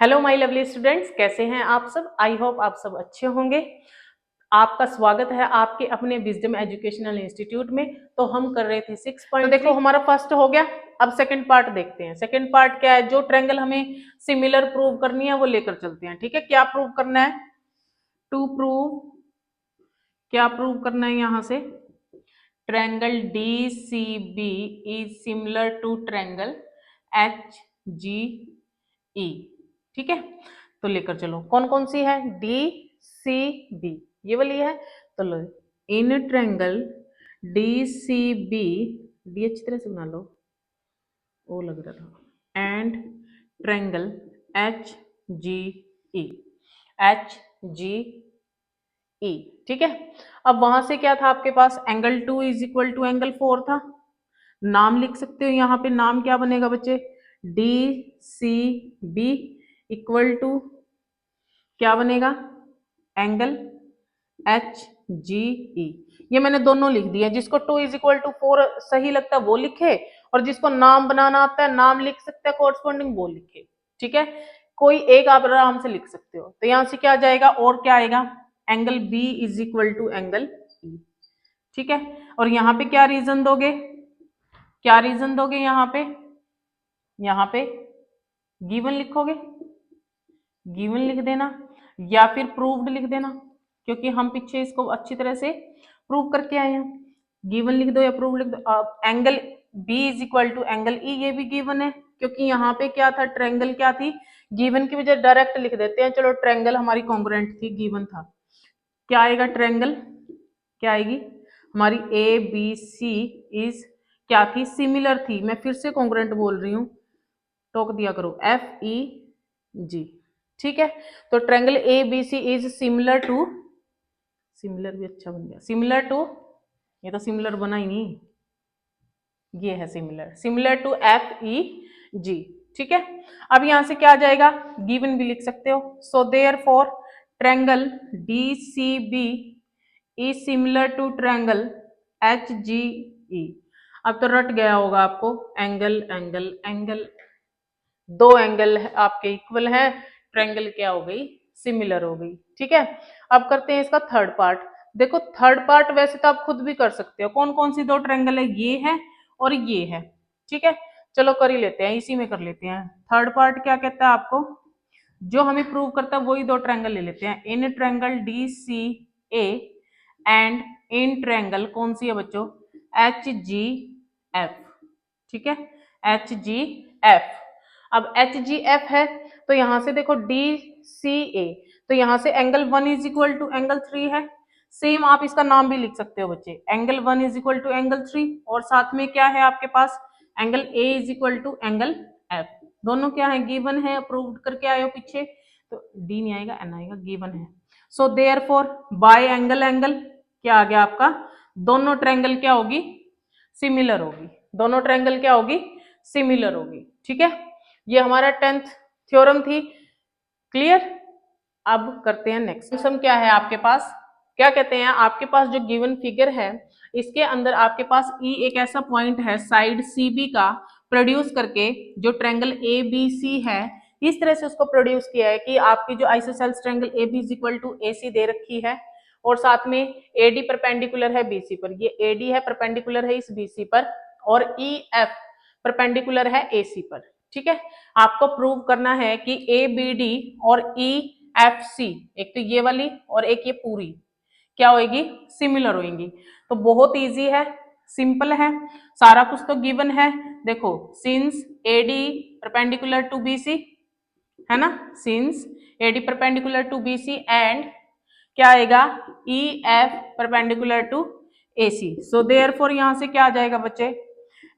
Hello my lovely students, कैसे हैं आप सब। आई होप आप सब अच्छे होंगे। आपका स्वागत है आपके अपने विजडम एजुकेशनल इंस्टीट्यूट में। तो हम कर रहे थे 6.3। तो देखो हमारा फर्स्ट हो गया। अब सेकंड पार्ट देखते हैं। सेकंड पार्ट क्या है, जो ट्रायंगल हमें सिमिलर प्रूव करनी है वो लेकर चलते हैं। ठीक है, क्या प्रूव करना है? टू प्रूव, क्या प्रूव करना है यहाँ से? Triangle D C B is similar to triangle H G E. ठीक है, तो लेकर चलो। कौन कौन सी है? डी सी बी, ये वाली है। तो लो, in triangle D C B, D अच्छी तरह से बना लो, ओ लग रहा था, and triangle H G E, H G E. ठीक है, अब वहां से क्या था आपके पास? Angle 2 is equal to angle 4 था। नाम लिख सकते हो यहाँ पे। नाम क्या बनेगा बच्चे? D C B equal to क्या बनेगा? Angle H G E. ये मैंने दोनों लिख दिया। जिसको 2 इज इक्वल टू 4 सही लगता है वो लिखे, और जिसको नाम बनाना आता है, नाम लिख सकता है कोरस्पॉन्डिंग, वो लिखे। ठीक है, कोई एक आप आराम से लिख सकते हो। तो यहां से क्या जाएगा और क्या आएगा? Angle B is equal to angle E. ठीक है, और यहाँ पे क्या रीजन दोगे? क्या रीजन दोगे यहाँ पे? यहाँ पे गिवन लिखोगे, गिवन लिख देना, या फिर प्रूव्ड लिख देना, क्योंकि हम पीछे इसको अच्छी तरह से प्रूव करके आए हैं। गिवन लिख दो या प्रूव लिख दो। Angle B is equal to angle E, ये भी गिवन है, क्योंकि यहाँ पे क्या था? ट्रायंगल क्या थी? गिवन की वजह डायरेक्ट लिख देते हैं। चलो, ट्रायंगल हमारी कॉन्ग्रुएंट थी, गिवन था। क्या आएगा? ट्रायंगल क्या आएगी हमारी? ए बी सी इज क्या थी? सिमिलर थी। मैं फिर से कॉन्ग्रुएंट बोल रही हूँ, टोक दिया करो, एफ ई जी। ठीक है, तो triangle A B C is similar to, similar भी अच्छा बन गया, सिमिलर टू, ये तो सिमिलर बना ही नहीं, ये है similar, similar to F E G. ठीक है, अब यहां से क्या आ जाएगा? गिवन भी लिख सकते हो। So therefore triangle D C B is similar to triangle H G E. अब तो रट गया होगा आपको, एंगल एंगल एंगल, दो एंगल आपके इक्वल है, ट्रायंगल क्या हो गई? सिमिलर हो गई। ठीक है, अब करते हैं इसका थर्ड पार्ट। देखो, थर्ड पार्ट वैसे तो आप खुद भी कर सकते हो। कौन कौन सी दो ट्रायंगल है? ये है और ये है। ठीक है, चलो कर ही लेते हैं, इसी में कर लेते हैं। थर्ड पार्ट क्या कहता है आपको? जो हमें प्रूव करता है वही दो ट्रायंगल ले लेते हैं। In triangle D C A and in triangle कौन सी है बच्चों? H G F. ठीक है, एच जी एफ। अब एच जी एफ है, तो यहां से देखो डी सी ए, तो यहां से angle 1 is equal to angle 3 है। सेम आप इसका नाम भी लिख सकते हो बच्चे, angle 1 is equal to angle 3, और साथ में क्या है आपके पास? Angle A is equal to angle F. दोनों क्या है? गिवन है, अप्रूव करके आए हो पीछे, तो डी नहीं आएगा, एन आएगा, गिवन है। So therefore by angle angle क्या आ गया आपका? दोनों ट्रायंगल क्या होगी? सिमिलर होगी। दोनों ट्रायंगल क्या होगी? सिमिलर होगी। ठीक है, ये हमारा 10th थ्योरम थी। क्लियर? अब करते हैं नेक्स्ट सम। क्या है आपके पास? क्या कहते हैं, आपके पास जो गिवन फिगर है, इसके अंदर आपके पास ई एक ऐसा पॉइंट है साइड सी बी का प्रोड्यूस करके, जो ट्रायंगल ए बी सी है, इस तरह से उसको प्रोड्यूस किया है कि आपकी जो isosceles triangle A B is equal to A C दे रखी है, और साथ में ए डी परपेंडिकुलर है बी सी पर, ये ए डी है परपेंडिकुलर है इस बी सी पर, और ई एफ परपेंडिकुलर है ए सी पर। ठीक है, आपको प्रूव करना है कि ए बी डी और ई एफ सी, एक तो ये वाली और एक ये पूरी, क्या होगी? सिमिलर होगी। तो बहुत इजी है, सिंपल है, सारा कुछ तो गिवन है। देखो, since A D perpendicular to B C है ना, since A D perpendicular to B C and क्या आएगा? E F perpendicular to A C. So therefore यहां से क्या आ जाएगा बच्चे?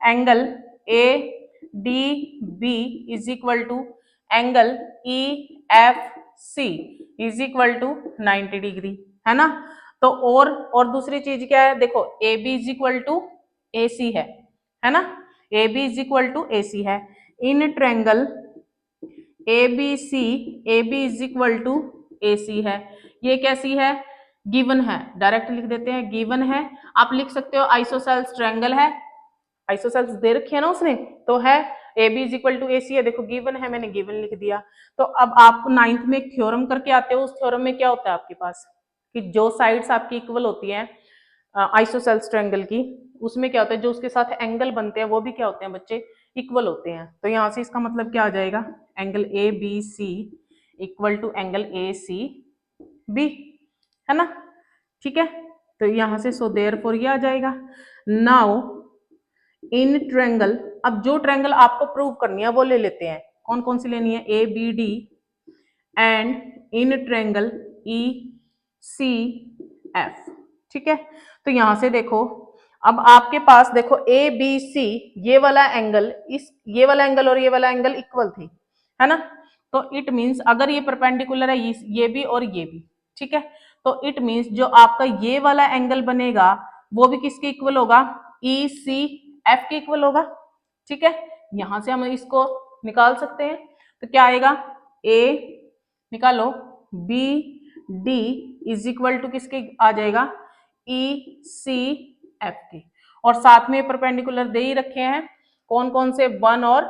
Angle A D B is equal to angle E F C is equal to 90 degree, है ना। तो और दूसरी चीज क्या है? देखो, A B is equal to A C है ना, A B is equal to A C है। In triangle A B C, A B is equal to A C है। ये कैसी है? गिवन है, डायरेक्ट लिख देते हैं, गिवन है। आप लिख सकते हो आइसोसेल्स ट्रायंगल है, आइसोसेल्स दे रखे है ना उसने, तो है A B is equal to A C है, देखो गिवन है, मैंने गिवन लिख दिया। तो अब आप 9th में एक थ्योरम करके आते हो, उस थ्योरम में क्या होता है आपके पास कि जो साइड्स आपकी इक्वल होती हैं आइसोसेल्स ट्रायंगल की, उसमें क्या होता है जो उसके साथ एंगल बनते हैं वो भी क्या होते हैं बच्चे, इक्वल होते हैं। तो यहाँ से इसका मतलब क्या आ जाएगा, angle A B C equal to angle A C B, है ना, ठीक है। तो यहाँ से सो देयरफॉर ये आ जाएगा। नाउ इन ट्रायंगल, अब जो ट्रायंगल आपको प्रूव करनी है वो ले लेते हैं, कौन कौन सी लेनी है, A B D and in triangle E C F, ठीक है। तो यहां से देखो, अब आपके पास देखो ए बी सी, ये वाला एंगल, ये वाला एंगल और ये वाला एंगल इक्वल थे, है ना। तो इट मींस अगर ये परपेंडिकुलर है ये भी और ये भी, ठीक है, तो इट मींस जो आपका ये वाला एंगल बनेगा वो भी किसके इक्वल होगा, ई सी एफ के इक्वल होगा, ठीक है। यहां से हम इसको निकाल सकते हैं, तो क्या आएगा, ए निकालो, B D is equal to किसके आ जाएगा, ई सी एफ के, और साथ में परपेंडिकुलर दे ही रखे हैं, कौन कौन से, 1 और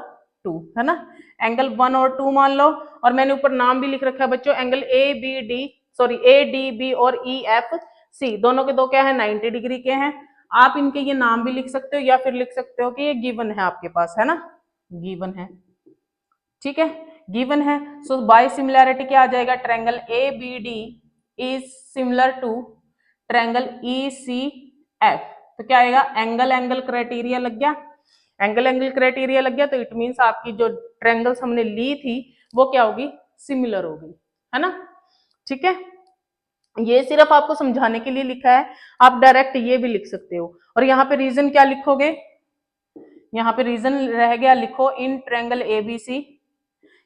2, है ना। एंगल 1 और 2 मान लो, और मैंने ऊपर नाम भी लिख रखा है बच्चों, angle A B D, sorry A D B और ई एफ सी, दोनों के दो क्या है, 90 डिग्री के हैं। आप इनके ये नाम भी लिख सकते हो या फिर लिख सकते हो कि ये गिवन है आपके पास, है ना, गिवन है, ठीक है, गिवन है। सो बाय सिमिलैरिटी क्या आ जाएगा, triangle A B D is similar to triangle E C F. तो क्या आएगा, एंगल एंगल क्राइटेरिया लग गया, एंगल एंगल क्राइटेरिया लग गया, तो इट मींस आपकी जो ट्रायंगल्स हमने ली थी वो क्या होगी, सिमिलर होगी, है ना, ठीक है। ये सिर्फ आपको समझाने के लिए लिखा है, आप डायरेक्ट ये भी लिख सकते हो। और यहाँ पे रीजन क्या लिखोगे, यहाँ पे रीजन रह गया, लिखो इन ट्रायंगल ए बी सी,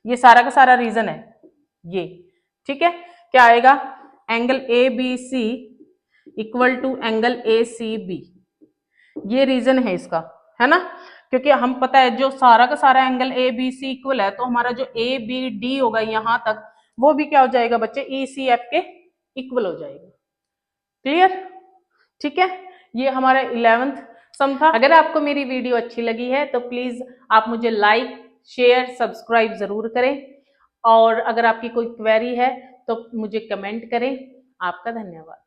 ये सारा का सारा रीजन है ये, ठीक है। क्या आएगा, angle A B C equal to angle A C B, ये रीजन है इसका, है ना। क्योंकि हम पता है जो सारा का सारा angle A B C equal है, तो हमारा जो ए बी डी होगा यहां तक, वो भी क्या हो जाएगा बच्चे, ई सी एफ के इक्वल हो जाएगा, क्लियर, ठीक है। ये हमारा 11th सम था। अगर आपको मेरी वीडियो अच्छी लगी है तो प्लीज आप मुझे लाइक शेयर सब्सक्राइब जरूर करें, और अगर आपकी कोई क्वेरी है तो मुझे कमेंट करें। आपका धन्यवाद।